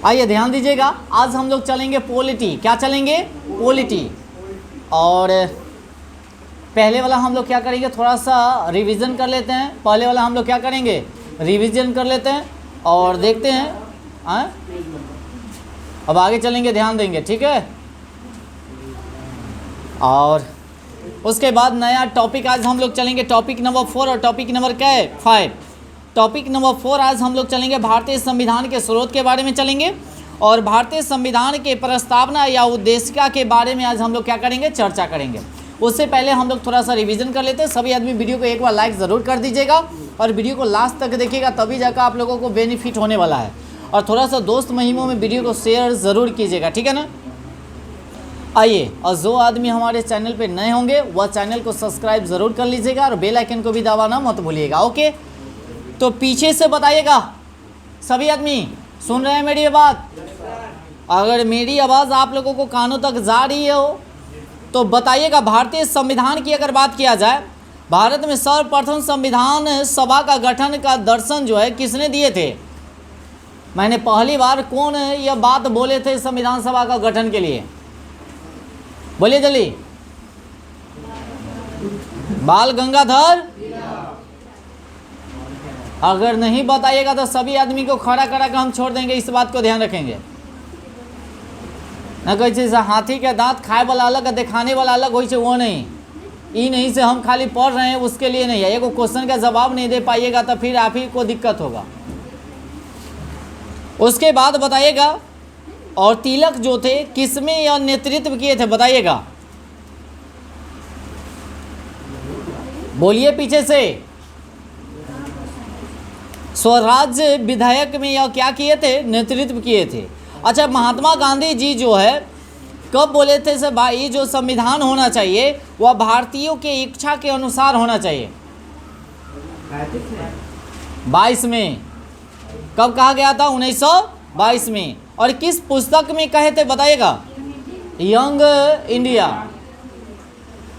आइए ध्यान दीजिएगा, आज हम लोग चलेंगे पॉलिटी। क्या चलेंगे? पॉलिटी। और पहले वाला हम लोग क्या करेंगे, थोड़ा सा रिवीजन कर लेते हैं। पहले वाला हम लोग क्या करेंगे, रिवीजन कर लेते हैं और देखते हैं। अब आगे चलेंगे, ध्यान देंगे, ठीक है। और उसके बाद नया टॉपिक आज हम लोग चलेंगे, टॉपिक नंबर 4। और टॉपिक नंबर क्या है? 5। टॉपिक नंबर 4 आज हम लोग चलेंगे भारतीय संविधान के स्रोत के बारे में चलेंगे और भारतीय संविधान के प्रस्तावना या उद्देशिका के बारे में आज हम लोग क्या करेंगे, चर्चा करेंगे। उससे पहले हम लोग थोड़ा सा रिवीजन कर लेते हैं। सभी आदमी वीडियो को एक बार लाइक ज़रूर कर दीजिएगा और वीडियो को लास्ट तक देखिएगा, तभी जाकर आप लोगों को बेनिफिट होने वाला है। और थोड़ा सा दोस्त महिमों में वीडियो को शेयर ज़रूर कीजिएगा, ठीक है ना। आइए, और जो आदमी हमारे चैनल पे नए होंगे वह चैनल को सब्सक्राइब ज़रूर कर लीजिएगा और बेल आइकन को भी दबाना मत भूलिएगा, ओके। तो पीछे से बताइएगा, सभी आदमी सुन रहे हैं मेरी बात? अगर मेरी आवाज़ आप लोगों को कानों तक जा रही हो तो बताइएगा। भारतीय संविधान की अगर बात किया जाए, भारत में सर्वप्रथम संविधान सभा का गठन का दर्शन जो है किसने दिए थे? मैंने पहली बार कौन यह बात बोले थे संविधान सभा का गठन के लिए? बोलिए जल्दी। बाल गंगाधर। अगर नहीं बताइएगा तो सभी आदमी को खड़ा करा कर हम छोड़ देंगे, इस बात को ध्यान रखेंगे ना। कोई चीज़ हाथी के दांत खाए वाला अलग है, दिखाने वाला अलग, हो वो नहीं। ई नहीं से हम खाली पढ़ रहे हैं उसके लिए नहीं है। एक क्वेश्चन का जवाब नहीं दे पाइएगा तो फिर आप ही को दिक्कत होगा। उसके बाद बताइएगा, और तिलक जो थे किसमें यह नेतृत्व किए थे, बताइएगा। बोलिए पीछे से। स्वराज्य विधायक में यह क्या किए थे, नेतृत्व किए थे। अच्छा, महात्मा गांधी जी जो है कब बोले थे से भाई जो संविधान होना चाहिए वह भारतीयों के इच्छा के अनुसार होना चाहिए? 22 में। कब कहा गया था? 1922 में। और किस पुस्तक में कहे थे, बताइएगा? Young India.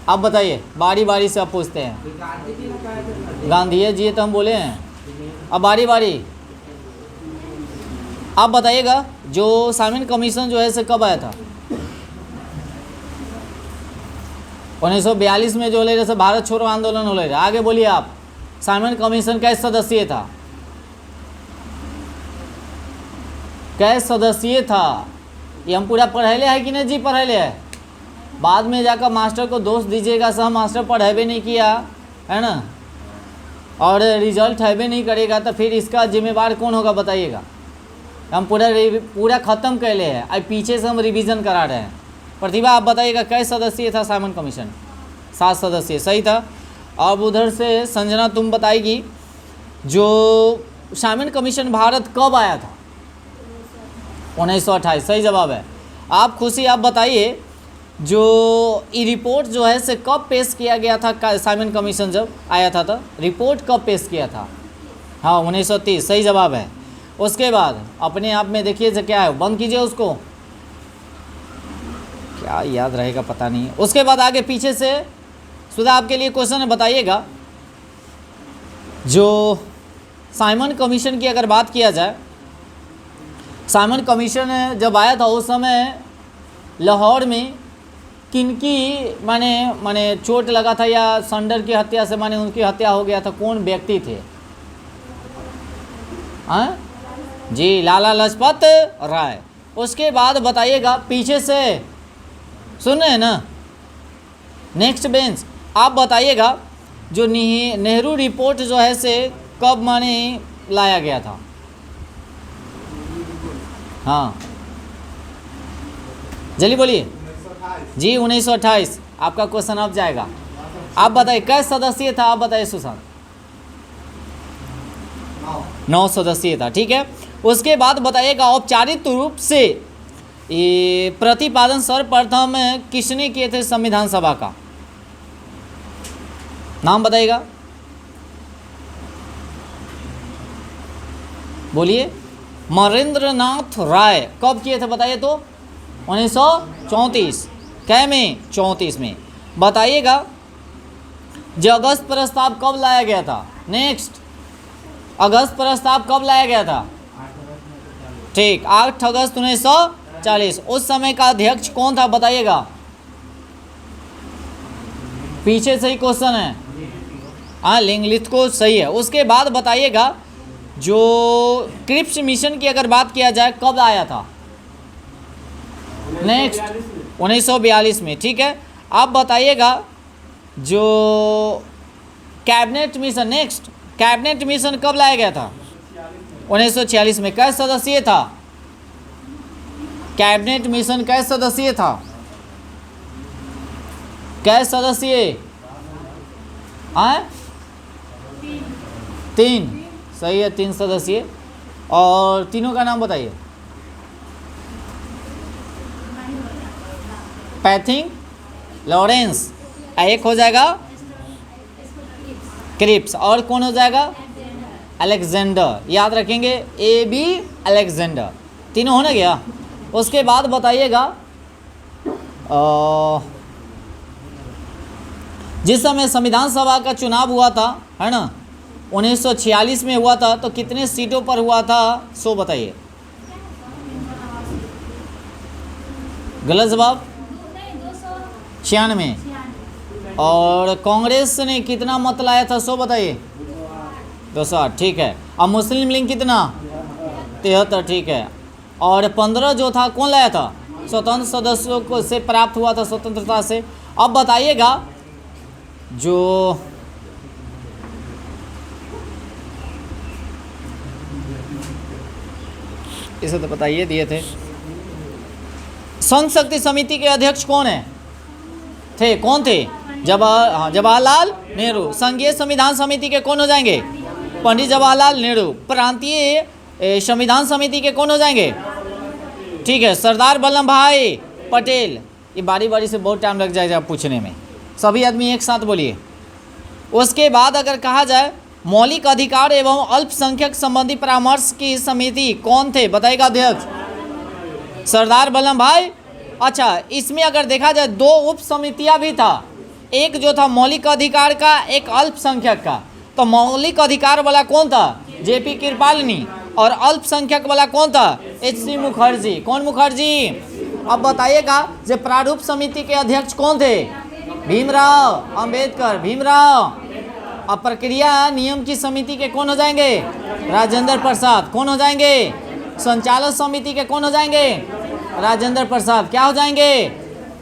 आप बताइए, बारी बारी से आप पूछते हैं। गांधी जी तो हम बोले हैं, अब बारी बारी आप बताइएगा। जो साइमन कमीशन जो है से कब आया था? 1942 में जो ले रहे भारत छोड़ो आंदोलन हो रहा। आगे बोलिए आप, साइमन कमीशन का सदस्य था? कै सदस्यीय था? ये हम पूरा पढ़ेले है कि नहीं जी? पढ़ेले है। बाद में जाकर मास्टर को दोष दीजिएगा, सर मास्टर पढ़ेबे नहीं किया है ना, और रिजल्ट हैबे नहीं करेगा तो फिर इसका जिम्मेवार कौन होगा, बताइएगा। हम पूरा ख़त्म कर ले हैं, अब पीछे से हम रिवीजन करा रहे हैं। प्रतिभा आप बताइएगा, कै सदस्यीय था साइमन कमीशन? 7 सदस्यीय, सही था। अब उधर से संजना तुम बताएगी, जो साइमन कमीशन भारत कब आया था? 1928, सही जवाब है। आप खुशी आप बताइए, जो ये रिपोर्ट जो है से कब पेश किया गया था? साइमन कमीशन जब आया था तो रिपोर्ट कब पेश किया था? हाँ, 1930, सही जवाब है। उसके बाद अपने आप में देखिए जो क्या है, बंद कीजिए उसको, क्या याद रहेगा पता नहीं। उसके बाद आगे पीछे से सुधा आपके लिए क्वेश्चन है, बताइएगा। जो साइमन कमीशन की अगर बात किया जाए, साइमन कमीशन जब आया था उस समय लाहौर में किनकी माने चोट लगा था या संडर की हत्या से माने उनकी हत्या हो गया था? कौन व्यक्ति थे? हाँ जी, लाला लाजपत राय। उसके बाद बताइएगा, पीछे से सुन रहे हैं ना, नेक्स्ट बेंच आप बताइएगा, जो नेहरू रिपोर्ट जो है से कब माने लाया गया था? हाँ जल्दी बोलिए जी। 1928 आपका क्वेश्चन अब जाएगा। आप बताइए कै सदस्यीय था? आप बताइए सुशांत। 9 सदस्यीय था, ठीक है। उसके बाद बताइएगा, औपचारिक रूप से ये प्रतिपादन सर्वप्रथम किसने किए थे संविधान सभा का? नाम बताइएगा, बोलिए। मरेंद्रनाथ राय। कब किए थे बताइए तो? 1934। कै में? 34 में। बताइएगा, जो अगस्त प्रस्ताव कब लाया गया था? नेक्स्ट, अगस्त प्रस्ताव कब लाया गया था? ठीक, 8 अगस्त 1940। उस समय का अध्यक्ष कौन था बताइएगा। पीछे से ही क्वेश्चन है। हाँ, लिंगलिथ को सही है। उसके बाद बताइएगा जो क्रिप्स मिशन की अगर बात किया जाए कब आया था। नेक्स्ट 1942 में। ठीक है, आप बताइएगा जो cabinet mission, next cabinet mission कब लाया गया था। 1946 में। कै सदस्यीय था कैबिनेट मिशन? कै सदस्यीय था? कै सदस्यीय? हाँ, 3। सही है, 3 सदस्यीय। और तीनों का नाम बताइए। पैथिंग, लॉरेंस, एक हो जाएगा क्रिप्स, और कौन हो जाएगा? अलेक्जेंडर। याद रखेंगे, ए बी अलेक्जेंडर, तीनों होने गया। उसके बाद बताइएगा जिस समय संविधान सभा का चुनाव हुआ था, है ना, 1946 में हुआ था, तो कितने सीटों पर हुआ था सो बताइए। गलत जवाब, 96। और कांग्रेस ने कितना मत लाया था सो बताइए। 208। ठीक है। अब मुस्लिम लीग कितना? 73। ठीक है। और 15 जो था कौन लाया था? स्वतंत्र सदस्यों को से प्राप्त हुआ था, स्वतंत्रता से। अब बताइएगा जो इसे तो बताइए दिए थे। संघ शक्ति समिति के अध्यक्ष कौन है थे? कौन थे? जवाहरलाल नेहरू। संघीय संविधान समिति के कौन हो जाएंगे? पंडित जवाहरलाल नेहरू। प्रांतीय संविधान समिति के कौन हो जाएंगे? ठीक है, सरदार वल्लभ भाई पटेल। ये बारी बारी से बहुत टाइम लग जाएगा पूछने में, सभी आदमी एक साथ बोलिए। उसके बाद अगर कहा जाए मौलिक अधिकार एवं अल्पसंख्यक संबंधी परामर्श की समिति कौन थे बताएगा अध्यक्ष? सरदार वल्लभ भाई। अच्छा, इसमें अगर देखा जाए 2 उप समितियाँ भी था, एक जो था मौलिक अधिकार का, एक अल्पसंख्यक का। तो मौलिक अधिकार वाला कौन था? जेपी कृपालिनी। और अल्पसंख्यक वाला कौन था? एच.सी. मुखर्जी। कौन मुखर्जी? अब बताइएगा जो प्रारूप समिति के अध्यक्ष कौन थे? भीमराव अंबेडकर, भीमराव। अब प्रक्रिया नियम की समिति के कौन हो जाएंगे? राजेंद्र प्रसाद। कौन हो जाएंगे? संचालक समिति के कौन हो जाएंगे? राजेंद्र प्रसाद। क्या हो जाएंगे?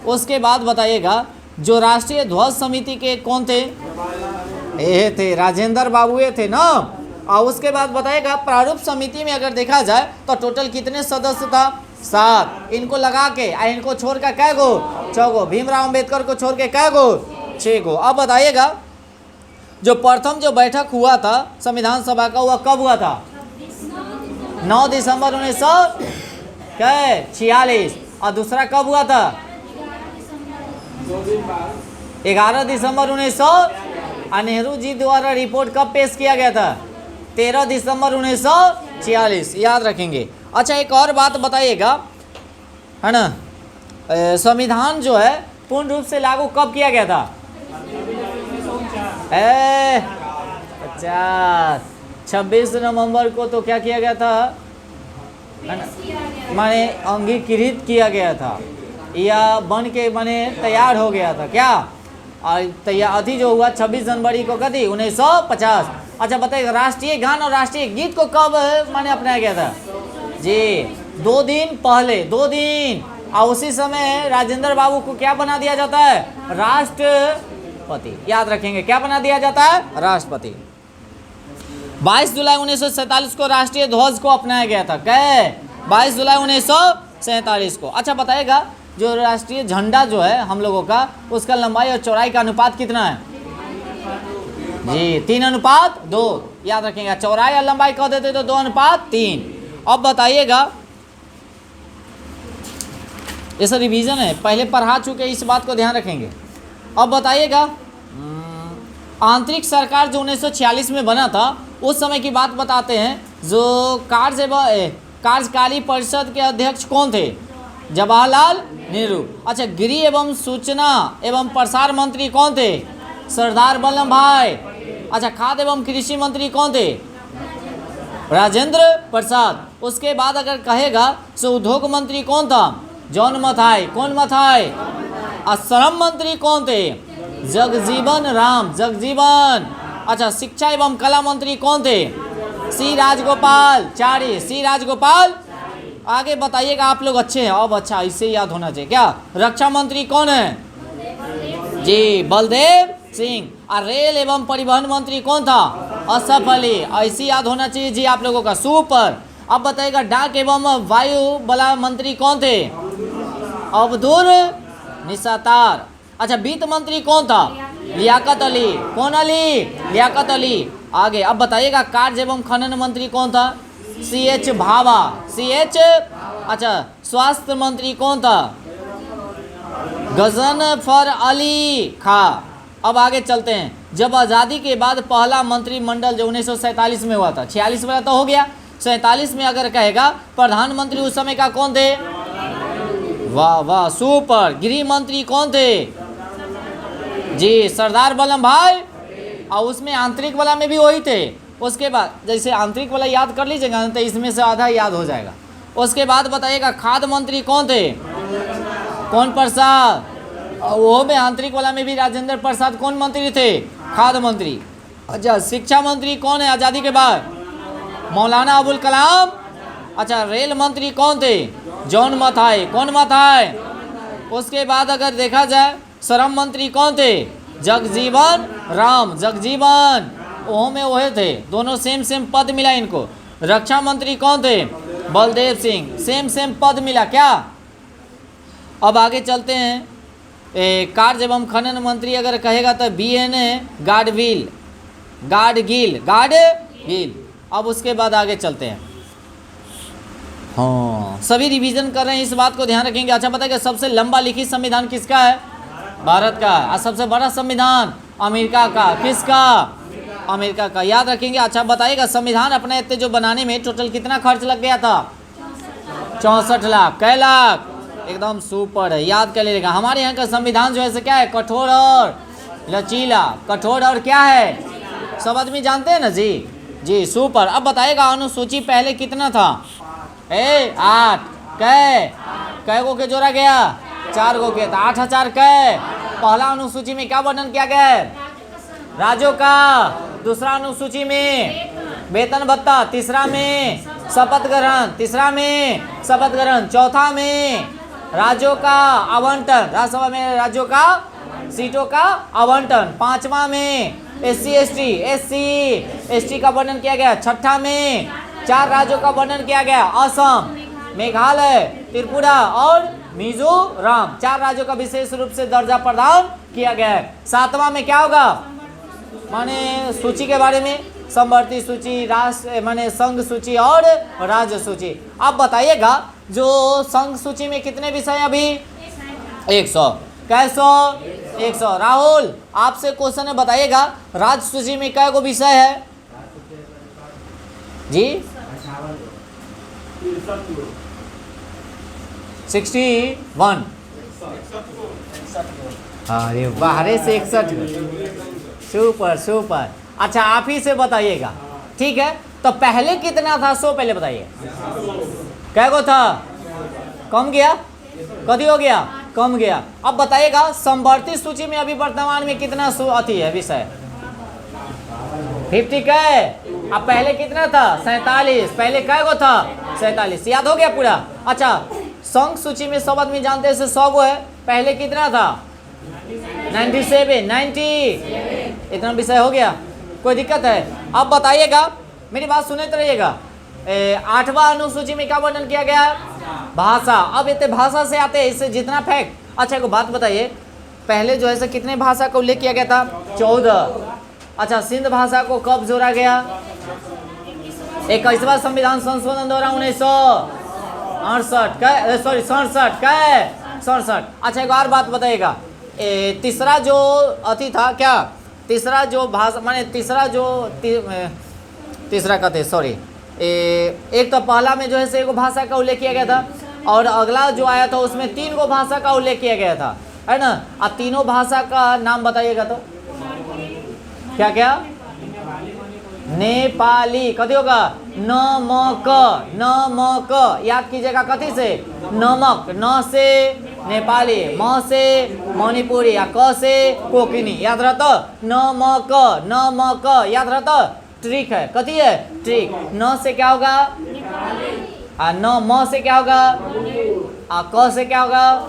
उसके बाद बताइएगा जो राष्ट्रीय ध्वज समिति के कौन थे? ये थे राजेंद्र बाबू, ये थे ना। और उसके बाद बताइएगा प्रारूप समिति में अगर देखा जाए तो टोटल कितने सदस्य था? 7। इनको लगा के इनको छोड़ कर कै गो? 6 गो। भीमराव अंबेडकर को छोड़ के कै गो? 6 गो। अब बताइएगा जो प्रथम जो बैठक हुआ था संविधान सभा का, वह कब हुआ था? 9 दिसंबर 1946। और दूसरा कब हुआ था? 11 दिसंबर 1900। नेहरू जी द्वारा रिपोर्ट कब पेश किया गया था? 13 दिसंबर 1946। याद रखेंगे। अच्छा, एक और बात बताइएगा, है ना, संविधान जो है पूर्ण रूप से लागू कब किया गया था? 26 नवंबर को तो क्या किया गया था? माने अंगीकृत किया गया था, या बन के माने तैयार हो गया था क्या? और तैयार अथी जो हुआ 26 जनवरी को कभी 1950। अच्छा बताइए राष्ट्रीय गान और राष्ट्रीय गीत को कब माने अपनाया गया था? जी 2 दिन पहले, 2 दिन। और उसी समय राजेंद्र बाबू को क्या बना दिया जाता है? राष्ट्रपति। याद रखेंगे, क्या बना दिया जाता है? राष्ट्रपति। 22 जुलाई 1947 को राष्ट्रीय ध्वज को अपनाया गया था। क्या? 22 जुलाई 1947 को। अच्छा बताइएगा जो राष्ट्रीय झंडा जो है हम लोगों का, उसका लंबाई और चौड़ाई का अनुपात कितना है? जी 3:2। याद रखेंगे, चौड़ाई और लंबाई कह देते तो 2:3। अब बताइएगा, ये सब रिवीजन है, पहले पढ़ा चुके, इस बात को ध्यान रखेंगे। अब बताइएगा आंतरिक सरकार जो 1946 में बना था, उस समय की बात बताते हैं। जो कार्यकारी परिषद के अध्यक्ष कौन थे? जवाहरलाल नेहरू। अच्छा, गृह एवं सूचना एवं प्रसार मंत्री कौन थे? सरदार वल्लभ भाई। अच्छा, खाद्य एवं कृषि मंत्री कौन थे? राजेंद्र प्रसाद। उसके बाद अगर कहेगा तो उद्योग मंत्री कौन था? जॉन मथाई। कौन मथाई? श्रम मंत्री कौन थे? जगजीवन राम, जगजीवन। अच्छा, शिक्षा एवं कला मंत्री कौन थे? सी राजगोपालचारी, सी राजगोपाल। आगे बताइएगा, आप लोग अच्छे हैं अब। अच्छा, इसे याद होना चाहिए क्या? रक्षा मंत्री कौन है? जी, बलदेव सिंह। और रेल एवं परिवहन मंत्री कौन था? असफ अली। ऐसी याद होना चाहिए जी आप लोगों का, सुपर। अब बताइएगा, डाक एवं वायु बला मंत्री कौन थे? अब्दुल निसातार। अच्छा, वित्त मंत्री कौन था? लियाकत अली। कौन अली? लियाकत अली। आगे अब बताइएगा, कार्य एवं खनन मंत्री कौन था? CH Bhabha, CH। अच्छा, स्वास्थ्य मंत्री कौन था? गजनफर अली खा। अब आगे चलते हैं, जब आज़ादी के बाद पहला मंत्रिमंडल जो 1947 में हुआ था, 46 वाला तो हो गया, 47 में अगर कहेगा प्रधानमंत्री उस समय का कौन थे? वाह वाह, सुपर। गृह मंत्री कौन थे? जी, सरदार वल्लभ भाई। और उसमें आंतरिक वाला में भी वही थे। उसके बाद जैसे आंतरिक वाला याद कर लीजिएगा तो इसमें से आधा याद हो जाएगा। उसके बाद बताइएगा, खाद्य मंत्री कौन थे? कौन प्रसाद। वो में आंतरिक वाला में भी राजेंद्र प्रसाद कौन मंत्री थे? खाद्य मंत्री। अच्छा, शिक्षा मंत्री कौन है आज़ादी के बाद? मौलाना अबुल कलाम। अच्छा, रेल मंत्री कौन थे? जॉन मथाई। कौन मथाई? उसके बाद अगर देखा जाए, श्रम मंत्री कौन थे? जगजीवन राम, जगजीवन। वो में वही थे, दोनों सेम सेम पद मिला इनको। रक्षा मंत्री कौन थे? बलदेव सिंह। सेम सेम पद मिला क्या? अब आगे चलते हैं, कार्य एवं खनन मंत्री अगर कहेगा तो BN गाडगिल, गाडगिल। अब उसके बाद आगे चलते हैं। हाँ, सभी रिवीजन कर रहे हैं, इस बात को ध्यान रखेंगे। अच्छा, बताइए सबसे लंबा लिखित संविधान किसका है? भारत का। और सबसे बड़ा संविधान अमेरिका का। किसका? अमेरिका का। याद रखेंगे। अच्छा, बताइएगा संविधान अपने इतने जो बनाने में टोटल कितना खर्च लग गया था? 64 लाख। कै लाख? एकदम सुपर है, याद कर लीजिएगा। हमारे यहाँ का संविधान जो है क्या है? कठोर और लचीला। कठोर और क्या है? सब आदमी जानते हैं ना जी। जी, सुपर। अब बताइएगा, अनुसूची पहले कितना था? 8। कै गो के जोड़ा गया? 4 गो के। 8000 कै। पहला अनुसूची में क्या वर्णन किया गया है? राज्यों का। दूसरा अनुसूची में वेतन भत्ता। तीसरा में शपथ ग्रहण। तीसरा में शपथ ग्रहण। चौथा में राज्यों का आवंटन, राज्यसभा में राज्यों का सीटों का आवंटन। पांचवा में SC ST का वर्णन किया गया। छठा में 4 राज्यों का वर्णन किया गया, असम, मेघालय, त्रिपुरा और मिजोरम। 4 राज्यों का विशेष रूप से दर्जा प्रदान किया गया है। 7वां में क्या होगा? माने सूची के बारे में, समवर्ती सूची, राष्ट्र माने संघ सूची और राज्य सूची। अब बताइएगा, जो संघ सूची में कितने विषय हैं अभी? 100। कैसो? 100। राहुल, आपसे क्वेश्चन है, बताइएगा राज्य सूची में कै गो विषय है जी? 61। अरे बाहरे से 61। Super super. अच्छा, आप ही से बताइएगा, ठीक है? तो पहले कितना था 100? पहले बताइए कै गो था? कम गया? कभी हो गया? कम गया। अब बताइएगा समवर्ती सूची में अभी वर्तमान में कितना अथी है विषय? 50 कै? अब पहले कितना था? 47। पहले कै गो था? 47। याद हो गया पूरा? अच्छा, संघ सूची में सब आदमी जानते हैं 100 गो है। पहले कितना था? 97, 90। इतना विषय हो गया? कोई दिक्कत है? अब बताइएगा, मेरी बात सुने तो रहिएगा। 8वां अनुसूची में क्या वर्णन किया गया? भाषा। अब इतने भाषा से आते हैं, इससे जितना फैक्ट। अच्छा, एक बात बताइए, पहले जो है कितने भाषा का उल्लेख किया गया था? 14। अच्छा, सिंध भाषा को कब जोड़ा गया? 21वां संविधान संशोधन द्वारा 1968 का, सॉरी 67। अच्छा, एक और बात बताइएगा, तीसरा जो अति था क्या? तीसरा जो भाषा माने तीसरा जो तीसरा कहते, सॉरी, एक तो पहला में जो है एगो भाषा का उल्लेख किया गया था, और अगला जो आया था उसमें 3 गो भाषा का उल्लेख किया गया था, है ना? अब तीनों भाषा का नाम बताइएगा तो क्या क्या? नेपाली कथी होगा नमक, नमक याद कीजिएगा कथी से नमक, न से नेपाली, म से मणिपुरी या क से कोकनी, याद रहता नमक, नमक याद रहता। ट्रिक है कथी है ट्रिक, न से क्या होगा न, म से क्या होगा क से क्या होगा।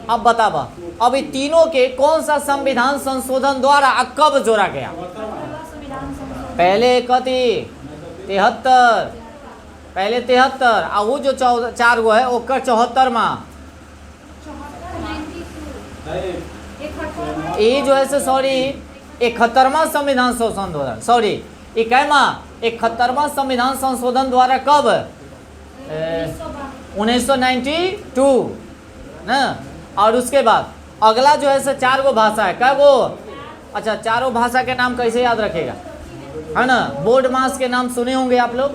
अब बतावा अब इन तीनों के कौन सा संविधान संशोधन द्वारा कब जोड़ा गया। पहले कथी 73, पहले 73 आ वो जो 4 गो है ओकर 74वां, ये जो है सॉरी 71वां संविधान संशोधन, सॉरी 71वां संविधान संशोधन द्वारा कब 1992 ना। और उसके बाद अगला जो है 4 गो भाषा है, क्या गो अच्छा 4 भाषा के नाम कैसे याद रखेगा है ना। बोर्ड मास के नाम सुने होंगे आप लोग,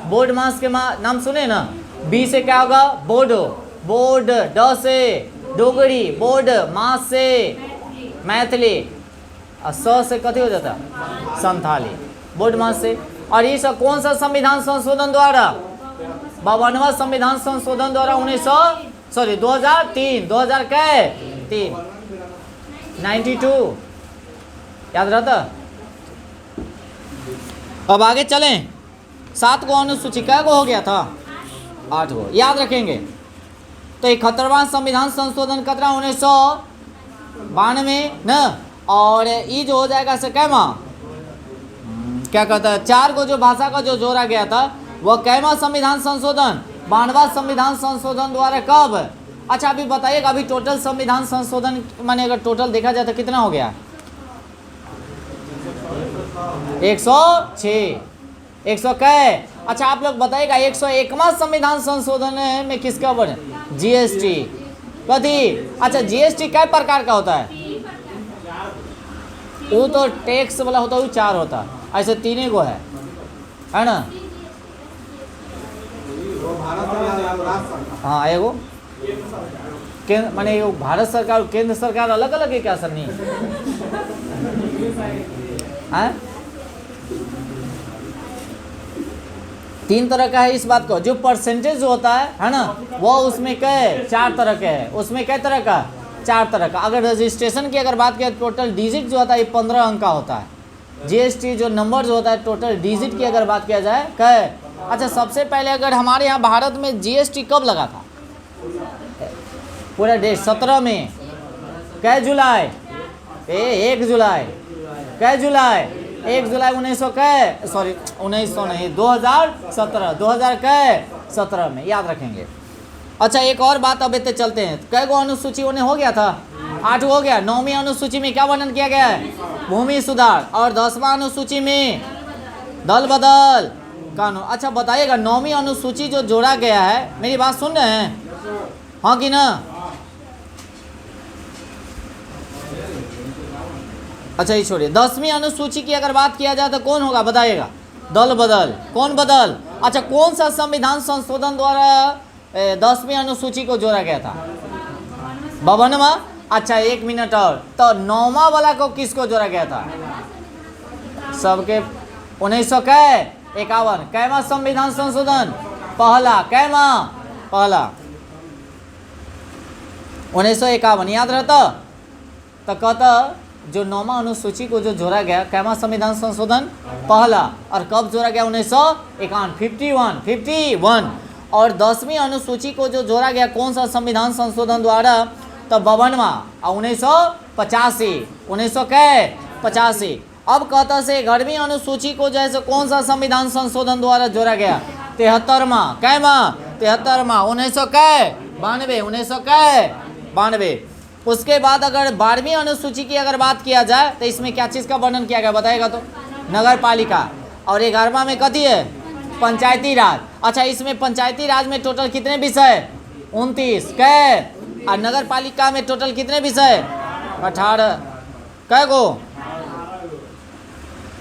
बोर्ड मास के नाम सुने ना। बी से क्या होगा बोडो, बोर्ड, ड से डोगरी, बोर्ड, मास से मैथिली, और स से कथी हो जाता संथाली, बोर्ड मास से। और ये सब कौन सा संविधान संशोधन द्वारा 52वां संविधान संशोधन द्वारा 2003 92 याद रहता। अब आगे चलें, 7 गो अनुसूची क्या गो हो गया था 8 गो याद रखेंगे। तो 71वां संविधान संशोधन कतरा 1992 न, और ये जो हो जाएगा से कैमा क्या कहता है 4 गो जो भाषा का जो जोड़ा गया था वह कैमा संविधान संशोधन 92वां संविधान संशोधन द्वारा कब। अच्छा अभी बताइएगा अभी टोटल संविधान संशोधन माने अगर टोटल देखा जाए तो कितना हो गया 106 100 कै। अच्छा आप लोग बताइएगा 101वां संविधान संशोधन में किसका बने जीएसटी कथी। अच्छा जीएसटी कै प्रकार का होता है, वो तो टैक्स वाला होता है वो 4 होता है, ऐसे 3 गो है ना। हाँ एगो केंद्र माने एगो भारत सरकार और केंद्र सरकार अलग अलग है क्या सर नहीं है। 3 तरह का है इस बात को, जो परसेंटेज होता है ना वो उसमें कै 4 तरह के है, उसमें कै तरह का 4 तरह का। अगर रजिस्ट्रेशन की अगर बात करें टोटल डिजिट जो होता है ये 15 अंक का होता है। जीएसटी जो नंबर जो होता है टोटल डिजिट की अगर बात किया जाए कै। अच्छा सबसे पहले अगर हमारे यहाँ भारत में जीएसटी कब लगा था पूरा देश 17 में कै जुलाई 1 जुलाई कै जुलाई 1 जुलाई 1900 कै सॉरी 1900 नहीं 2017 में याद रखेंगे। अच्छा एक और बात अब इतने चलते हैं, कै गो अनुसूची उन्हें हो गया था 8 हो गया। 9वीं अनुसूची में क्या वर्णन किया गया है भूमि सुधार, और 10वां अनुसूची में दल बदल कानून। अच्छा बताइएगा 9वीं अनुसूची जो जोड़ा गया है, मेरी बात सुन रहे हैं हाँ कि ना। अच्छा ये छोड़िए 10वीं अनुसूची की अगर बात किया जाए तो कौन होगा बताइएगा दल बदल। कौन बदल, अच्छा कौन सा संविधान संशोधन द्वारा 10वीं अनुसूची को जोड़ा गया था 52वां। अच्छा 1 मिनट और, तो 9वां वाला को किसको जोड़ा गया था सबके 1951 कैमा संविधान संशोधन पहला, कैमा पहला 1951 याद रहता। तो कहता जो 9वां अनुसूची को जो जोड़ा गया कैमा संविधान संशोधन पहला, और कब जोड़ा गया 1951 51। और 10वीं अनुसूची को जो जोड़ा गया कौन सा संविधान संशोधन द्वारा तो 52वां 1985। अब कहता से 11वीं अनुसूची को जैसे कौन सा संविधान संशोधन द्वारा जोड़ा गया 73वां कैमा 73वां 1992। उसके बाद अगर 12वीं अनुसूची की अगर बात किया जाए तो इसमें क्या चीज़ का वर्णन किया गया बताएगा तो नगर पालिका, और 11वां में कथी है पंचायती राज। अच्छा इसमें पंचायती राज में टोटल कितने विषय 29 कै, और नगर पालिका में टोटल कितने विषय 18 कै गो।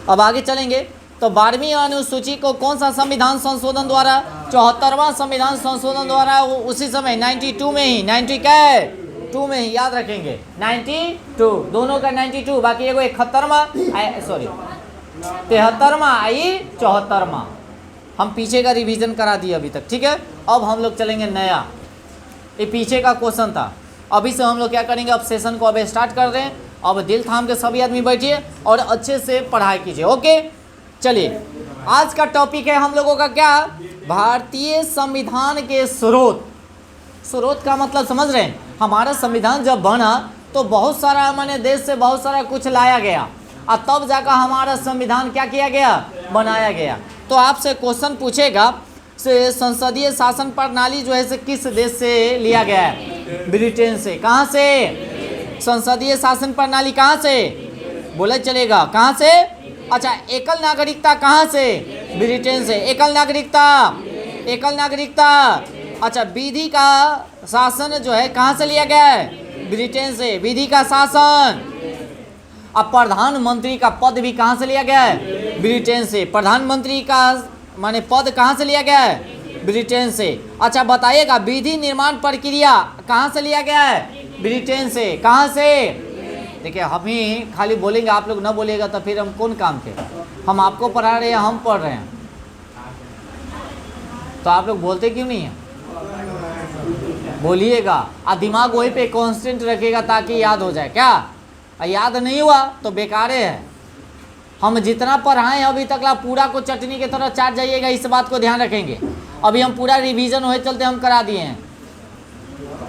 अब आगे चलेंगे तो 12वीं अनुसूची को कौन सा संविधान संशोधन द्वारा 74वां संविधान संशोधन द्वारा उसी समय 92 में ही 92 में ही याद रखेंगे 92 दोनों का 92, बाकी एगो 71वां सॉरी 73वां आई 74वां। हम पीछे का रिवीजन करा दिए अभी तक, ठीक है। अब हम लोग चलेंगे नया, ये पीछे का क्वेश्चन था। अभी से हम लोग क्या करेंगे, अब सेशन को अब स्टार्ट कर रहे हैं। अब दिल थाम के सभी आदमी बैठिए और अच्छे से पढ़ाई कीजिए, ओके। चलिए, आज का टॉपिक है हम लोगों का क्या, भारतीय संविधान के स्रोत। स्रोत का मतलब समझ रहे हैं, हमारा संविधान जब बना तो बहुत सारा हमारे देश से बहुत सारा कुछ लाया गया और तब जाकर हमारा संविधान क्या किया गया, बनाया गया। तो आपसे क्वेश्चन पूछेगा, से संसदीय शासन प्रणाली जो है से किस देश से लिया गया है, ब्रिटेन से। कहाँ से, संसदीय शासन प्रणाली कहाँ से, बोले चलेगा, कहाँ से। अच्छा, एकल नागरिकता कहाँ से, ब्रिटेन से। एकल नागरिकता, एकल नागरिकता। अच्छा, विधि का शासन जो है कहाँ से लिया गया है, ब्रिटेन से, विधि का शासन। अब प्रधानमंत्री का पद भी कहाँ से लिया गया है, ब्रिटेन से। प्रधानमंत्री का माने पद कहाँ से लिया गया है, ब्रिटेन से। अच्छा बताइएगा, विधि निर्माण प्रक्रिया कहाँ से लिया गया है, ब्रिटेन से। कहाँ से, देखिए हम ही खाली बोलेंगे, आप लोग ना बोलिएगा तो फिर हम कौन काम के, हम आपको पढ़ा रहे हैं, हम पढ़ रहे हैं, तो आप लोग बोलते क्यों नहीं हैं, बोलिएगा। और दिमाग वहीं पे कांस्टेंट रखिएगा ताकि याद हो जाए। क्या याद नहीं हुआ तो बेकारे है। हम जितना पढ़ाएं अभी तक ला पूरा को चटनी की तरह चाट जाइएगा, इस बात को ध्यान रखेंगे। अभी हम पूरा रिवीजन हुए चलते हम करा दिए हैं।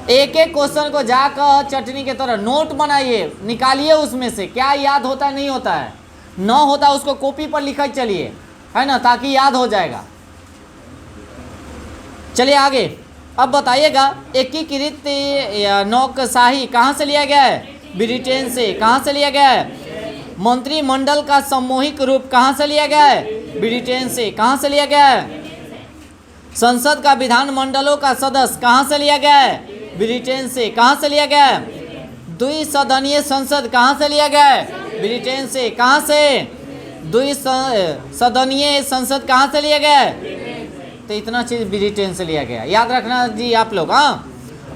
एक एक क्वेश्चन को जाकर चटनी की तरह नोट बनाइए, निकालिए उसमें से क्या याद होता है नहीं होता है, न होता उसको कॉपी पर लिखा चलिए, है ना, ताकि याद हो जाएगा। चलिए आगे, अब बताइएगा, एकीकृत नौकरशाही कहाँ से लिया गया है, ब्रिटेन से। कहाँ से लिया गया है, मंत्रिमंडल का सामूहिक रूप कहाँ से लिया गया है, ब्रिटेन से। कहाँ से लिया गया है, संसद का विधानमंडलों का सदस्य कहाँ से लिया गया है, ब्रिटेन से। कहाँ से लिया गया है, द्विसदनीय संसद कहाँ से लिया गया है, ब्रिटेन से। कहाँ से, द्विसदनीय संसद कहाँ से लिया गया है, तो इतना चीज़ ब्रिटेन से लिया गया, याद रखना जी आप लोग। हाँ,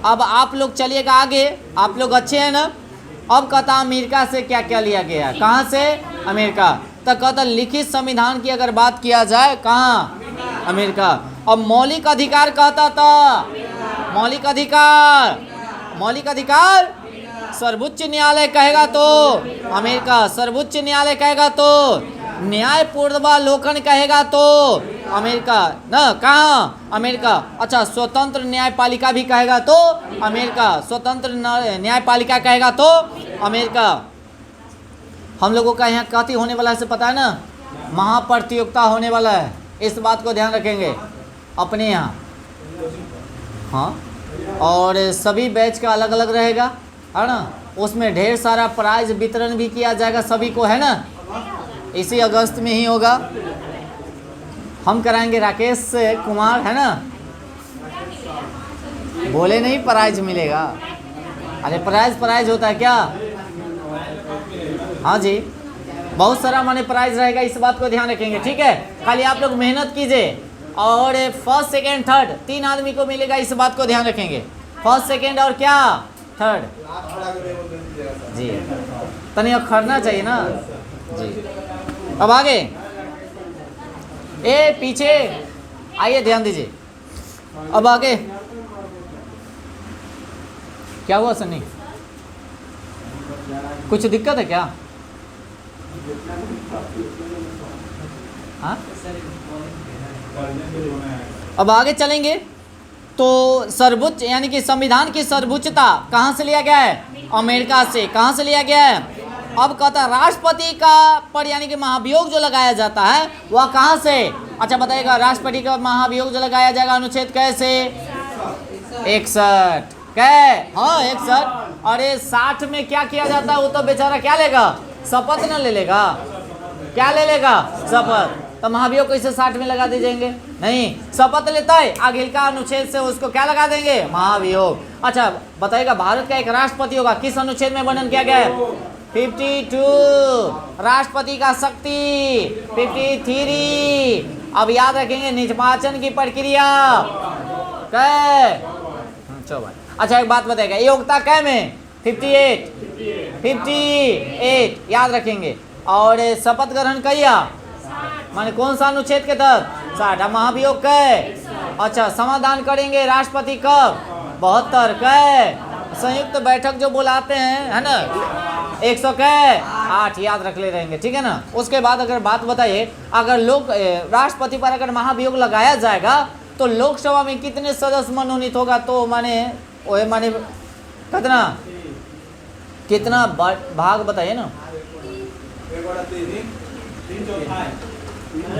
अब आप लोग चलिएगा आगे, आप लोग अच्छे हैं ना। अब कहता अमेरिका से क्या क्या लिया गया है, कहाँ से, अमेरिका। तो कहता लिखित संविधान की अगर बात किया जाए, कहाँ, अमेरिका। अब मौलिक अधिकार कहता था, मौलिक अधिकार, मौलिक अधिकार सर्वोच्च न्यायालय कहेगा तो अमेरिका, सर्वोच्च न्यायालय कहेगा तो न्यायपूर्वालोकन कहेगा तो अमेरिका ना, कहाँ, अमेरिका। अच्छा, स्वतंत्र न्यायपालिका भी कहेगा तो अमेरिका, स्वतंत्र न्यायपालिका कहेगा तो अमेरिका। हम लोगों का यहाँ कथी होने वाला है से पता है ना, महाप्रतियोगिता होने वाला है, इस बात को ध्यान रखेंगे अपने यहाँ। हाँ, और सभी बैच का अलग अलग रहेगा, है ना, उसमें ढेर सारा प्राइज वितरण भी किया जाएगा सभी को, है ना। इसी अगस्त में ही होगा, हम कराएंगे, राकेश कुमार, है ना। बोले नहीं प्राइज मिलेगा, अरे प्राइज होता है क्या। हाँ जी, बहुत सारा माने प्राइज रहेगा, इस बात को ध्यान रखेंगे, ठीक है। खाली आप लोग मेहनत कीजिए। और फर्स्ट सेकेंड थर्ड 3 आदमी को मिलेगा, इस बात को ध्यान रखेंगे। फर्स्ट सेकेंड और क्या, थर्ड जी, तनिक अखरना चाहिए ना जी। अब आगे, ए पीछे आइए, ध्यान दीजिए। अब आगे क्या हुआ सन्नी, कुछ दिक्कत है क्या, हाँ। अब आगे चलेंगे तो सर्वोच्च यानी कि संविधान की सर्वोच्चता कहाँ से लिया गया है, अमेरिका से। कहाँ से लिया गया है, अब कहता है राष्ट्रपति का पर यानी कि महाभियोग जो लगाया जाता है वह कहाँ से। अच्छा बताइएगा, राष्ट्रपति का महाभियोग जो लगाया जाएगा अनुच्छेद कैसे, 61 कै, हाँ 61। अरे 60 में क्या किया जाता है, वो तो बेचारा क्या लेगा, शपथ न ले लेगा, क्या ले लेगा, शपथ। तो महाभियोग कैसे 60 में लगा दीजिएंगे, नहीं, शपथ लेता है आगे का अनुच्छेद से उसको क्या लगा देंगे, महाभियोग। अच्छा बताइएगा, भारत का एक राष्ट्रपति होगा, किस अनुच्छेद में वर्णन किया गया है, 52। राष्ट्रपति का शक्ति 53। अब याद रखेंगे निर्वाचन की प्रक्रिया कै, चलो। अच्छा एक बात बताइएगा, योग्यता कै में, 58 याद रखेंगे। और शपथ ग्रहण किया माने कौन सा अनुच्छेद के तहत 60। महाभियोग कै? अच्छा, समाधान करेंगे राष्ट्रपति कब? 72 कै? संयुक्त बैठक जो बुलाते हैं है ना 100 कै? 8 याद रख ले रहेंगे, ठीक है ना। उसके बाद अगर बात बताइए, अगर लोग राष्ट्रपति पर अगर महाभियोग लगाया जाएगा तो लोकसभा में कितने सदस्य मनोनीत होगा? तो माने कितना भाग बताइए ना।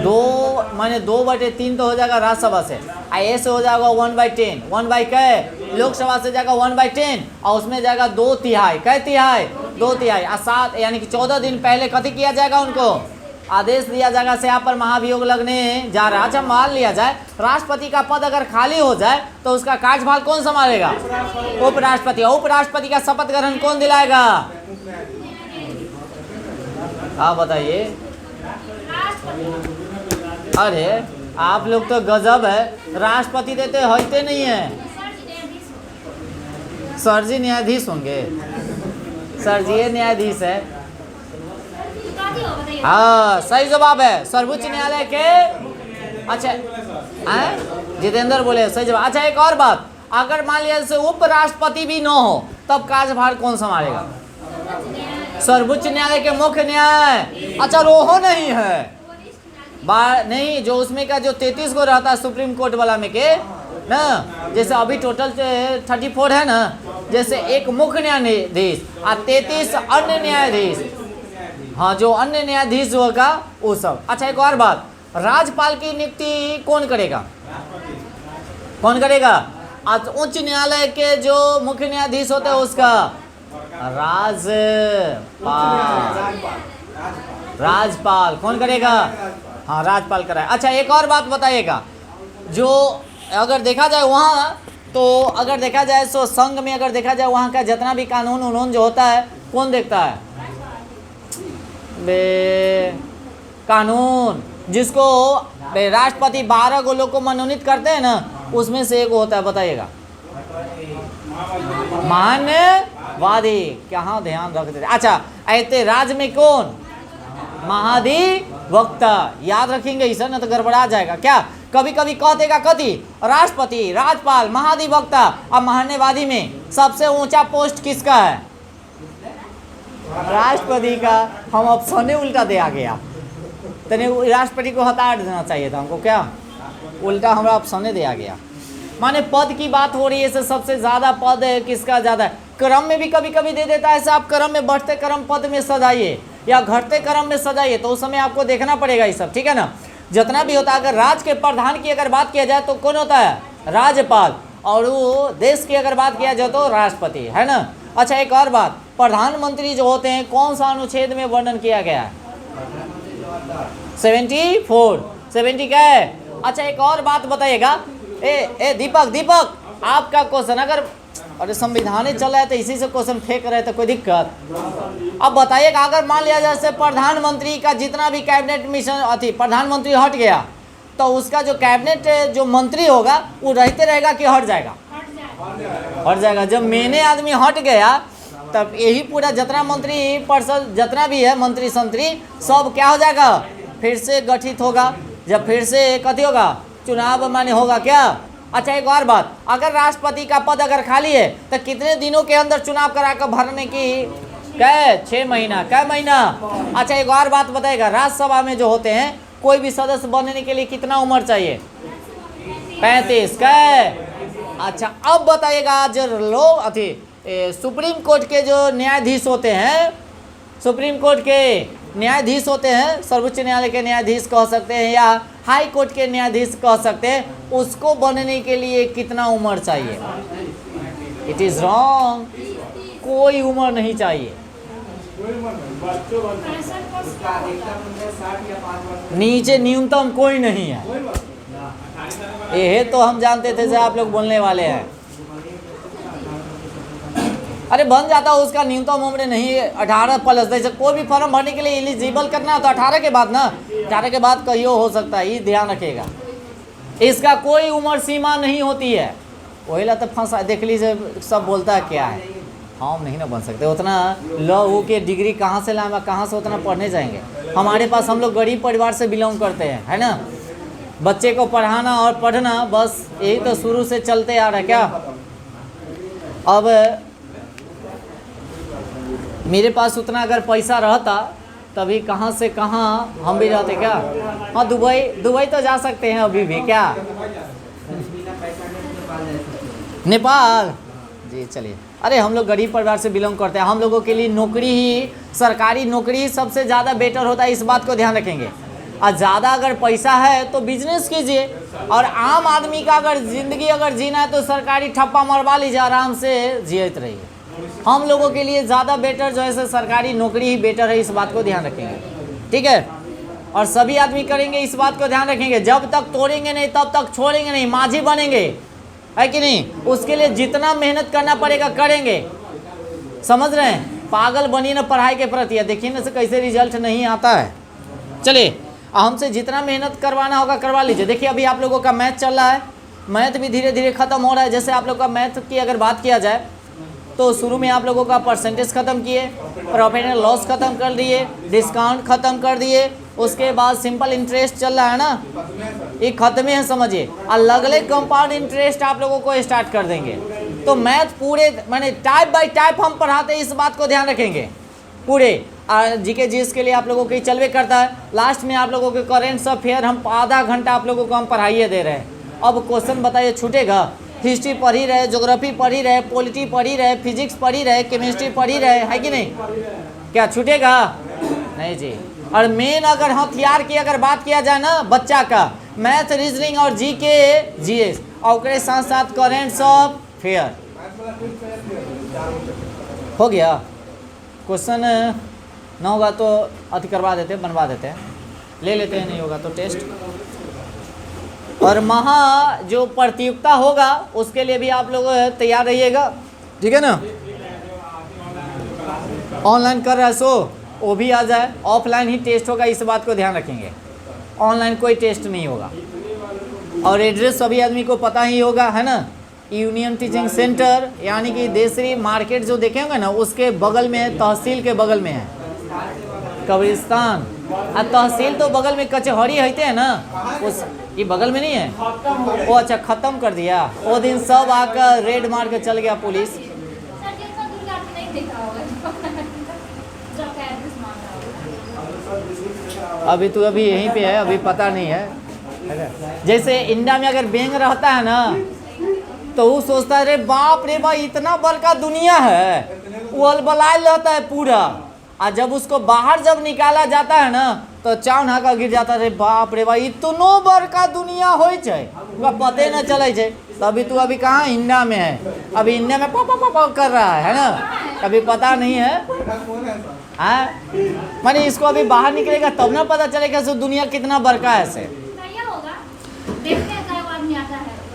2/3 तो हो जाएगा राज्यसभा से, ऐसे हो जाएगा 1/10। 1 कै? लोकसभा से जाएगा 1/10 और उसमें जाएगा 2/3। कै तिहाई? 2/3 और 7 यानी कि 14 दिन पहले कथी किया जाएगा? उनको आदेश दिया जाएगा से आप पर महाभियोग लगने जा रहा है। अच्छा, मान लिया जाए राष्ट्रपति का पद अगर खाली हो जाए तो उसका कार्यभार कौन संभालेगा? उपराष्ट्रपति। उपराष्ट्रपति का शपथ ग्रहण कौन दिलाएगा? आप बताइए। अरे आप लोग तो गजब है, राष्ट्रपति देते होते नहीं है। सर जी न्यायाधीश होंगे, सर जी ये न्यायाधीश है। हाँ सही जवाब है, सर्वोच्च न्यायालय के। अच्छा जितेंद्र बोले सही जवाब। अच्छा, एक और बात, अगर मान लिया जैसे उपराष्ट्रपति भी न हो तब कार्यभार कौन संभालेगा? सर्वोच्च न्यायालय के मुख्य न्याय। अच्छा, रोहो नहीं है नहीं, जो उसमें का जो 33 को रहता है सुप्रीम कोर्ट वाला में के ना, जैसे अभी टोटल 34 है ना, जैसे एक मुख्य न्यायाधीश और 33 अन्य न्यायाधीश। हाँ, जो अन्य न्यायाधीश होगा वो सब। अच्छा, एक और बात, राज्यपाल की नियुक्ति कौन करेगा? कौन करेगा? उच्च न्यायालय के जो मुख्य न्यायाधीश होते हैं उसका राज्यपाल कौन करेगा? हाँ, राज्यपाल कराए। अच्छा, एक और बात बताइएगा, जो अगर देखा जाए वहाँ तो अगर देखा जाए तो संघ में अगर देखा जाए वहाँ का जितना भी कानून उन्होंने जो होता है कौन देखता है? कानून जिसको राष्ट्रपति 12 को लोग को मनोनीत करते हैं ना, उसमें से एक होता है, बताइएगा। मान्यवादी। कहाँ ध्यान रख देते। अच्छा, ऐसे राज्य में कौन? महाधिवक्ता। याद रखेंगे इसे ना तो गड़बड़ा जाएगा। क्या कभी कभी कह देगा कथी? राष्ट्रपति, राज्यपाल, महाधिवक्ता। अब मान्यवादी में सबसे ऊंचा पोस्ट किसका है? राष्ट्रपति का। हम ऑप्शन ही उल्टा दे आ गया, तो राष्ट्रपति को हटा देना चाहिए था हमको। क्या उल्टा हमारा ऑप्शन दे आ गया। माने पद की बात हो रही है, सबसे ज्यादा पद किसका ज्यादा है? क्रम में भी कभी कभी दे देता है, ऐसे आप क्रम में बढ़ते क्रम पद में सजाइए या घटते क्रम में सजाइए, तो उस समय आपको देखना पड़ेगा ये सब, ठीक है ना। जितना भी होता है, अगर राज्य के प्रधान की अगर बात किया जाए तो कौन होता है? राज्यपाल। और वो देश की अगर बात किया जाए तो राष्ट्रपति, है ना। अच्छा, एक और बात, प्रधानमंत्री जो होते हैं कौन सा अनुच्छेद में वर्णन किया गया है? 70 क्या है? अच्छा, एक और बात बताइएगा। ए दीपक आपका क्वेश्चन, अगर अरे संविधान ही चल रहा है तो इसी से क्वेश्चन फेंक रहे तो कोई दिक्कत? अब बताइएगा, अगर मान लिया जैसे प्रधानमंत्री का जितना भी कैबिनेट मिशन अथी प्रधानमंत्री हट गया तो उसका जो कैबिनेट जो मंत्री होगा वो रहते रहेगा कि हट जाएगा? हट जाएगा। जब मेने आदमी हट गया तब यही पूरा जितना मंत्री परिषद जितना भी है मंत्री संतरी सब क्या हो जाएगा? फिर से गठित होगा। जब फिर से कथी होगा? चुनाव माने होगा क्या? अच्छा, एक और बात, अगर राष्ट्रपति का पद अगर खाली है तो कितने दिनों के अंदर चुनाव करा कर भरने की? क्या 6 महीना? क्या महीना? अच्छा, एक और बात बताएगा, राज्यसभा में जो होते हैं कोई भी सदस्य बनने के लिए कितना उम्र चाहिए? 35। क्या? अच्छा, अब बताइएगा, जो लोग अथी सुप्रीम कोर्ट के जो न्यायाधीश होते हैं, सुप्रीम कोर्ट के न्यायाधीश होते हैं, सर्वोच्च न्यायालय के न्यायाधीश कह सकते हैं या हाई कोर्ट के न्यायाधीश कह सकते हैं, उसको बनने के लिए कितना उम्र चाहिए? इट इज रॉन्ग, कोई उम्र नहीं चाहिए। नीचे न्यूनतम कोई नहीं है। ये तो हम जानते थे, आप लोग बोलने वाले हैं। अरे बन जाता है, उसका न्यूनतम उम्र नहीं 18+। जैसे कोई भी फॉर्म भरने के लिए एलिजिबल करना तो 18 के बाद ना, 18 के बाद कहीं हो सकता है, ये ध्यान रखिएगा। इसका कोई उम्र सीमा नहीं होती है। वही ला तो फंसा, देख लीजिए सब बोलता है क्या है। हम नहीं ना बन सकते उतना। लॉ हो के डिग्री कहाँ से लाएंगे, कहाँ से उतना पढ़ने जाएंगे। हमारे पास, हम लोग गरीब परिवार से बिलोंग करते हैं, है ना। बच्चे को पढ़ाना और पढ़ना बस यही तो शुरू से चलते आ रहा है क्या। अब मेरे पास उतना अगर पैसा रहता तभी कहाँ से कहाँ हम भी जाते क्या। हाँ, दुबई तो जा सकते हैं अभी भी क्या। नेपाल जी, चलिए। अरे हम लोग गरीब परिवार से बिलोंग करते हैं, हम लोगों के लिए नौकरी ही, सरकारी नौकरी ही सबसे ज़्यादा बेटर होता है, इस बात को ध्यान रखेंगे। और ज़्यादा अगर पैसा है तो बिजनेस कीजिए, और आम आदमी का अगर ज़िंदगी अगर जीना है तो सरकारी ठप्पा मरवा लीजिए, आराम से जियत रहिए। हम लोगों के लिए ज़्यादा बेटर जो है सरकारी नौकरी ही बेटर है, इस बात को ध्यान रखेंगे, ठीक है। और सभी आदमी करेंगे, इस बात को ध्यान रखेंगे। जब तक तोड़ेंगे नहीं तब तक छोड़ेंगे नहीं, माझी बनेंगे, है कि नहीं। उसके लिए जितना मेहनत करना पड़ेगा करेंगे, समझ रहे हैं। पागल बनिए ना पढ़ाई के प्रति, देखिए ना से कैसे रिजल्ट नहीं आता है। चलिए, हमसे जितना मेहनत करवाना होगा करवा लीजिए। देखिए अभी आप लोगों का मैथ चल रहा है, मैथ भी धीरे धीरे ख़त्म हो रहा है। जैसे आप लोगों का मैथ की अगर बात किया जाए तो शुरू में आप लोगों का परसेंटेज ख़त्म किए, प्रॉफिट एंड लॉस ख़त्म कर दिए, डिस्काउंट ख़त्म कर दिए, उसके बाद सिंपल इंटरेस्ट चल रहा है ना, ये खत्म है, समझिए। अलग अलग कंपाउंड इंटरेस्ट आप लोगों को स्टार्ट कर देंगे। तो मैथ पूरे माने टाइप बाय टाइप हम पढ़ाते हैं, इस बात को ध्यान रखेंगे पूरे। जीके जीएस के लिए आप लोगों को चलवे करता है। लास्ट में आप लोगों के करेंट अफेयर हम आधा घंटा आप लोगों को हम पढ़ाइए दे रहे हैं। अब क्वेश्चन बताइए छूटेगा। हिस्ट्री पढ़ ही रहे, ज्योग्राफी पढ़ ही रहे, पॉलिटी पढ़ ही रहे, फिजिक्स पढ़ ही रहे, केमिस्ट्री पढ़ ही रहे, है कि नहीं। क्या छूटेगा? नहीं जी। और मेन अगर हथियार की अगर बात किया जाए ना बच्चा का, मैथ, रीजनिंग और जीके जीएस, और उसके साथ साथ करेंट्स अफेयर हो गया। क्वेश्चन ना होगा तो अति करवा देते हैं, बनवा देते हैं, ले लेते हैं, नहीं होगा तो टेस्ट। और महा जो प्रतियोगिता होगा उसके लिए भी आप लोग तैयार रहिएगा, ठीक है ना। ऑनलाइन कर रहा है सो वो भी आ जाए, ऑफलाइन ही टेस्ट होगा, इस बात को ध्यान रखेंगे। ऑनलाइन कोई टेस्ट नहीं होगा। और एड्रेस सभी आदमी को पता ही होगा, है ना। यूनियन टीचिंग सेंटर यानी कि देसरी मार्केट जो देखे होंगे ना, उसके बगल में है, तहसील के बगल में है कब्रिस्तान। और तहसील तो बगल में कचहरी होते हैं ना, उस ये बगल में नहीं है वो। अच्छा, ख़त्म कर दिया वो दिन, सब आकर रेड मार के चल गया पुलिस। अभी तो अभी यहीं पे है, अभी पता नहीं है। जैसे इंडिया में अगर बैंक रहता है ना तो वो सोचता है अरे बाप रे बाप इतना बड़का दुनिया है, वो अलबलाल रहता है पूरा। और जब उसको बाहर जब निकाला जाता है ना तो चाव नाका गिर जाता है, बाप रे भाई इतनो बड़का दुनिया होय छै, पते न चले छै। तभी तू अभी कहाँ इंडिया में है, अभी इंडिया में पापा कर रहा है ना, अभी पता नहीं है। माने इसको अभी बाहर निकलेगा तब ना पता चलेगा सो दुनिया कितना बड़का है से,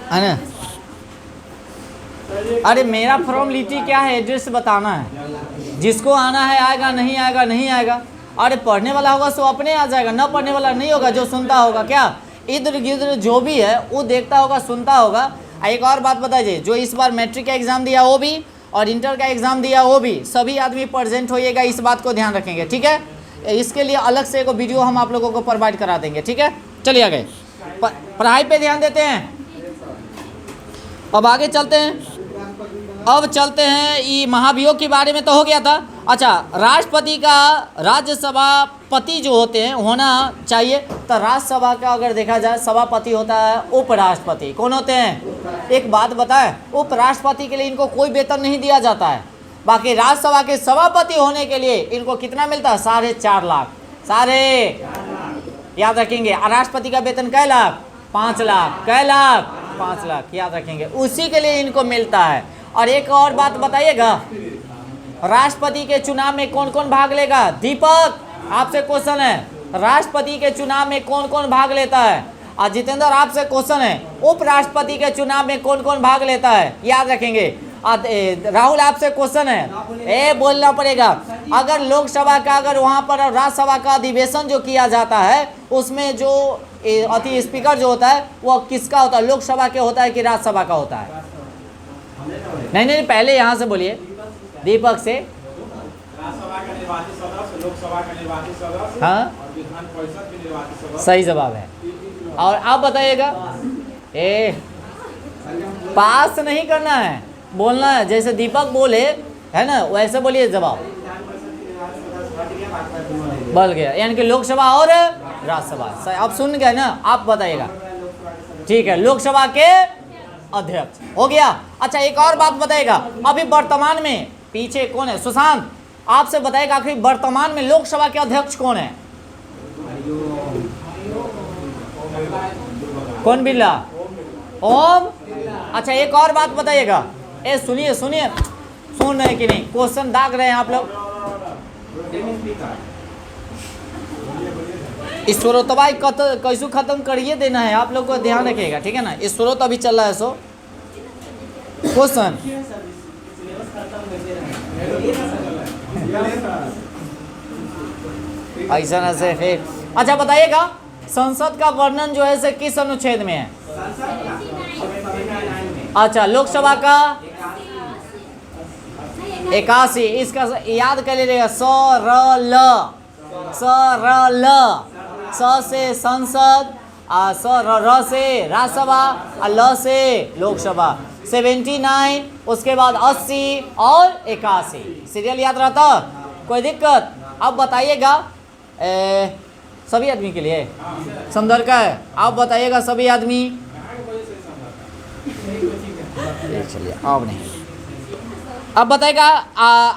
है ना। अरे मेरा फॉर्मेलिटी क्या है, एड्रेस बताना है। जिसको आना है आएगा, नहीं आएगा नहीं आएगा। अरे पढ़ने वाला होगा सो अपने आ जाएगा, ना पढ़ने वाला नहीं होगा, जो सुनता होगा क्या इधर गिधर जो भी है वो देखता होगा, सुनता होगा। एक और बात बताइए, जो इस बार मैट्रिक का एग्ज़ाम दिया वो भी और इंटर का एग्ज़ाम दिया वो भी, सभी आदमी प्रेजेंट होइएगा, इस बात को ध्यान रखेंगे, ठीक है। इसके लिए अलग से एक वीडियो हम आप लोगों को प्रोवाइड करा देंगे, ठीक है। चलिए आगे पढ़ाई पे ध्यान देते हैं। अब आगे चलते हैं। अब चलते हैं, ये महाभियोग के बारे में तो हो गया था। अच्छा, राष्ट्रपति का राज्यसभापति जो होते हैं होना चाहिए, तो राज्यसभा का अगर देखा जाए सभापति होता है उपराष्ट्रपति। कौन होते हैं? एक बात बताएं, उपराष्ट्रपति के लिए इनको कोई वेतन नहीं दिया जाता है। बाकी राज्यसभा के सभापति होने के लिए इनको कितना मिलता है? 4.5 लाख। सारे याद रखेंगे। राष्ट्रपति का वेतन कै लाख? 5 लाख। कै लाख? 5 लाख, याद रखेंगे। उसी के लिए इनको मिलता है। और एक और बात बताइएगा, राष्ट्रपति के चुनाव में कौन कौन भाग लेगा? दीपक, आपसे क्वेश्चन है, राष्ट्रपति के चुनाव में कौन कौन भाग लेता है? और जितेंद्र, आपसे क्वेश्चन है, उपराष्ट्रपति के चुनाव में कौन कौन भाग लेता है? याद रखेंगे। राहुल, आपसे क्वेश्चन है, बोलना पड़ेगा। अगर लोकसभा का, अगर वहाँ पर राज्यसभा का अधिवेशन जो किया जाता है उसमें जो अति स्पीकर जो होता है वो किसका होता है? लोकसभा के होता है कि राज्यसभा का होता है? नहीं, पहले यहाँ से बोलिए। दीपक से। राज्यसभा का निर्वाचित सदस्य, लोकसभा का निर्वाचित सदस्य हाँ और विधान परिषद के निर्वाचित सदस्य। सही जवाब है। और आप बताइएगा, ए पास नहीं करना है, बोलना है जैसे दीपक बोले है ना, वैसे बोलिए जवाब। बल गया, यानी कि लोकसभा और राज्यसभा। आप सुन गए ना, आप बताइएगा। ठीक है, लोकसभा के अध्यक्ष हो गया। अच्छा एक और बात बताइएगा, अभी वर्तमान में पीछे कौन है? सुशांत आपसे बताएगा आखिर वर्तमान में लोकसभा के अध्यक्ष कौन है? कौन बिरला? ओम। अच्छा एक और बात बताइएगा, ए सुनिए सुनिए, सुन रहे कि नहीं? क्वेश्चन दाग रहे हैं आप लोग। ईश्वरोत्तवाई कैसे खत्म करिए देना है, आप लोग को ध्यान रखिएगा, ठीक है ना? ईश्वरोत्त अभी चल रहा है, सो क्वेश्चन ऐसा ना से फिर। अच्छा बताइएगा, संसद का वर्णन जो है से किस अनुच्छेद में है? अच्छा लोकसभा का 81। इसका याद कर लीजिएगा, सरल, सरल, स से संसद, र से राज्यसभा और ल से लोकसभा। 79, उसके बाद 80 और 81। सीरियल याद रहता, कोई दिक्कत? अब बताइएगा सभी आदमी के लिए संदर्भ का है, आप बताइएगा सभी आदमी। चलिए अब नहीं, अब बताएगा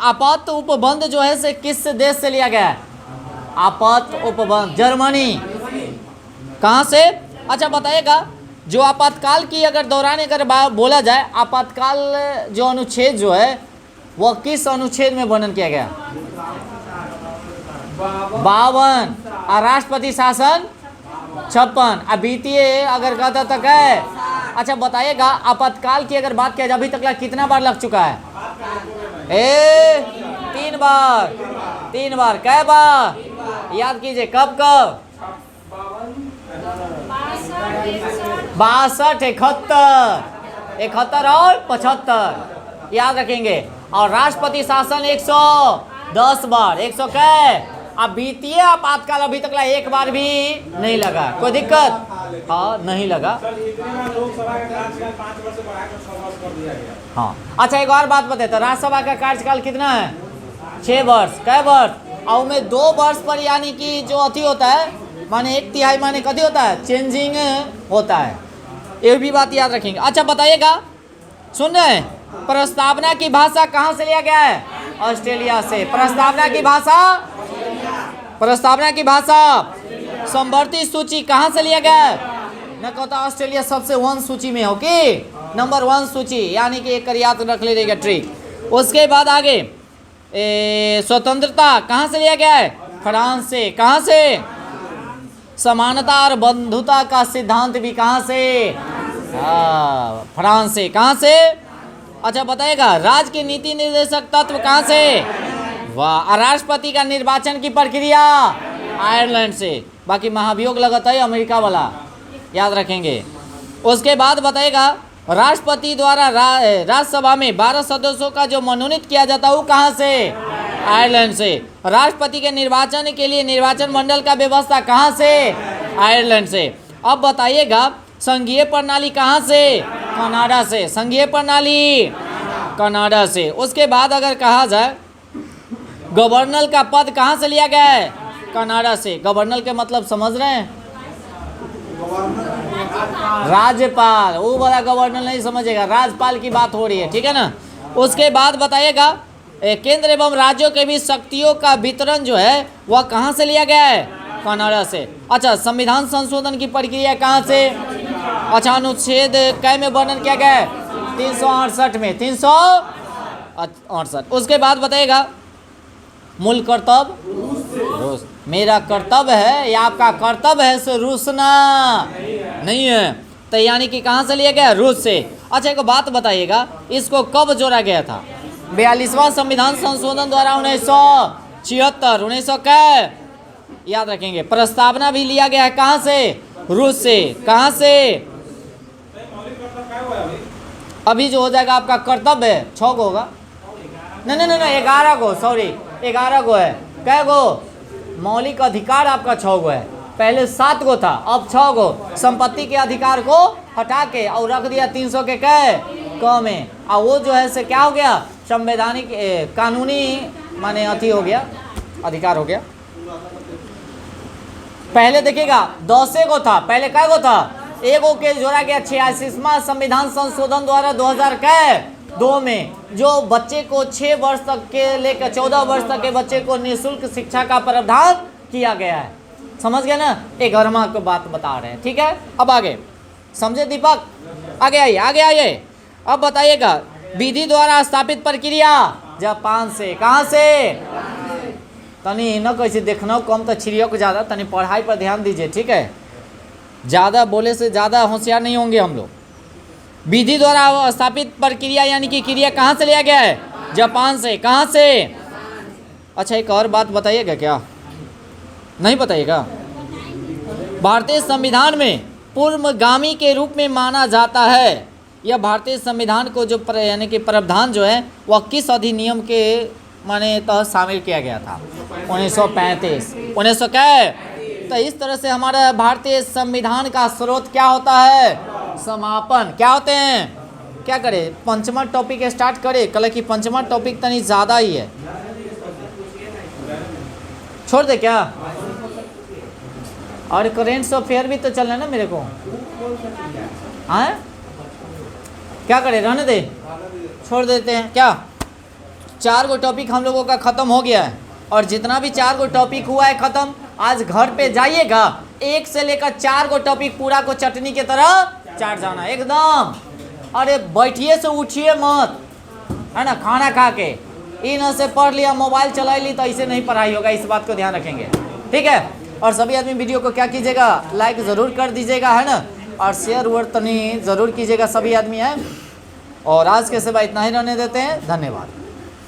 आपात उपबंध जो है से किस देश से लिया गया है? आपात उपबंध जर्मनी। कहाँ से? अच्छा बताइएगा, जो आपातकाल की अगर दौरान अगर बोला जाए, आपातकाल जो अनुच्छेद जो है वह किस अनुच्छेद में वर्णन किया गया? 52। और राष्ट्रपति शासन 56। अब वित्तीय अगर कहता तक है। अच्छा बताइएगा, आपातकाल की अगर बात किया जाए, अभी तक कितना बार लग चुका है? 3 बार। 3 बार, कै बार? याद कीजिए, कब कब? 62, 71, 71 और 75 याद रखेंगे। और राष्ट्रपति शासन 110 बार। 100 कै? अब वित्तीय आपातकाल अभी तक एक बार भी नहीं लगा, कोई दिक्कत? हाँ नहीं लगा। लोकसभा का कार्यकाल 5 वर्ष से बढ़ाकर 6 वर्ष कर दिया गया। हाँ अच्छा एक और बात बताए, तो राज्यसभा का कार्यकाल कितना है? 6 वर्ष। कै वर्ष? और में 2 वर्ष पर यानी कि जो अति होता है, माने 1/3 माने कथी होता है? चेंजिंग होता है, ये भी बात याद रखेंगे। अच्छा बताइएगा, सुन रहे हैं, प्रस्तावना की भाषा कहाँ से लिया गया है? ऑस्ट्रेलिया से। प्रस्तावना की भाषा, प्रस्तावना की भाषा समवर्ती सूची कहाँ से लिया गया है? न कहता ऑस्ट्रेलिया सबसे 1 सूची में हो कि नंबर 1 सूची, यानी कि एक याद रख लीजिएगा ट्रिक। उसके बाद आगे स्वतंत्रता कहाँ से लिया गया है? फ्रांस से। कहाँ से? समानता और बंधुता का सिद्धांत भी कहाँ से? फ्रांस से। कहाँ से? अच्छा बताइएगा, राज्य के नीति निर्देशक तत्व कहाँ से? वाह। राष्ट्रपति का निर्वाचन की प्रक्रिया आयरलैंड से। बाकी महाभियोग लगता है अमेरिका वाला, याद रखेंगे। उसके बाद बताइएगा, राष्ट्रपति द्वारा राज्यसभा में 12 सदस्यों का जो मनोनीत किया जाता है वो कहाँ से? आयरलैंड से। राष्ट्रपति के निर्वाचन के लिए निर्वाचन मंडल का व्यवस्था कहाँ से? आयरलैंड से। अब बताइएगा, संघीय प्रणाली कहाँ से? कनाडा से। संघीय प्रणाली कनाडा से। उसके बाद अगर कहा जाए, गवर्नर का पद कहाँ से लिया गया है? कनाडा से। गवर्नर के मतलब समझ रहे हैं? राज्यपाल। वो वाला गवर्नर नहीं समझेगा, राज्यपाल की बात हो रही है, ठीक है ना? उसके बाद बताइएगा, केंद्र एवं राज्यों के बीच शक्तियों का वितरण जो है वह कहाँ से लिया गया है? कनाडा से। अच्छा संविधान संशोधन की प्रक्रिया कहाँ से? अच्छा अनुच्छेद कै में वर्णन किया गया है? 368 में। 368। उसके बाद बताइएगा, मूल कर्तव्य, मेरा कर्तव्य है या आपका कर्तव्य है से रूसना नहीं है, तो यानी कि कहाँ से लिया गया? रूस से। अच्छा एक बात बताइएगा, इसको कब जोड़ा गया था? 42वां संविधान संशोधन द्वारा 1976। 1900 का याद रखेंगे। प्रस्तावना भी लिया गया है कहाँ से? रूस से। कहाँ से? अभी जो हो जाएगा आपका कर्तव्य है 6 को होगा। नहीं नहीं नहीं 11 गो, सॉरी 11 गो है। कै गो मौलिक अधिकार आपका 6 गो है, पहले 7 गो था अब 6 गो। संपत्ति के अधिकार को हटा के और रख दिया 300 के क में, और वो जो है से क्या हो गया संवैधानिक कानूनी माने अति हो गया, अधिकार हो गया। पहले देखिएगा 10 गो था, पहले कै गो था, एगो के जोड़ा गया 86वां संविधान संशोधन द्वारा 2002 में, जो बच्चे को 6 वर्ष तक के लेकर 14 वर्ष तक के बच्चे को निःशुल्क शिक्षा का प्रावधान किया गया है। समझ गए ना, 11वां को बात बता रहे हैं। ठीक है, अब आगे समझे दीपक, आगे आइए आगे आइए। अब बताइएगा विधि द्वारा स्थापित प्रक्रिया जापान से, कहाँ से, तनी न कैसे देखना कम तो छिड़ियों को ज़्यादा, तनी पढ़ाई पर ध्यान दीजिए। ठीक है, ज़्यादा बोले से ज़्यादा होशियार नहीं होंगे हम लोग। विधि द्वारा स्थापित प्रक्रिया यानी कि क्रिया कहाँ से लिया गया है, जापान से। कहाँ से? अच्छा एक और बात बताइएगा, क्या नहीं बताइएगा? भारतीय संविधान में पूर्वगामी के रूप में माना जाता है। यह भारतीय संविधान को जो यानी कि प्रावधान जो है वह किस अधिनियम के माने तहत शामिल किया गया था? 1935। 1900 क्या? तो इस तरह से हमारा भारतीय संविधान का स्रोत क्या होता है? समापन। क्या होते हैं? क्या करें, पंचमा टॉपिक स्टार्ट करें? कल की पंचमा टॉपिक तनी ज़्यादा ही है, छोड़ दे क्या? और करेंट्स अफेयर भी तो चलना है ना मेरे को, हाँ क्या करें, रहने दे, छोड़ देते हैं क्या? 4 गो टॉपिक हम लोगों का ख़त्म हो गया है, और जितना भी 4 गो टॉपिक हुआ है ख़त्म, आज घर पे जाइएगा 1 से लेकर 4 गो टॉपिक पूरा को चटनी की तरह चाट जाना एकदम। अरे बैठिए से उठिए मत, है ना, खाना खा के इन से पढ़ लिया, मोबाइल चला ली, तो ऐसे नहीं पढ़ाई होगा, इस बात को ध्यान रखेंगे। ठीक है, और सभी आदमी वीडियो को क्या कीजिएगा, लाइक ज़रूर कर दीजिएगा, है ना, और शेयर वर्ड तनी ज़रूर कीजिएगा सभी आदमी, है। और आज के सेवा इतना ही रहने देते हैं, धन्यवाद।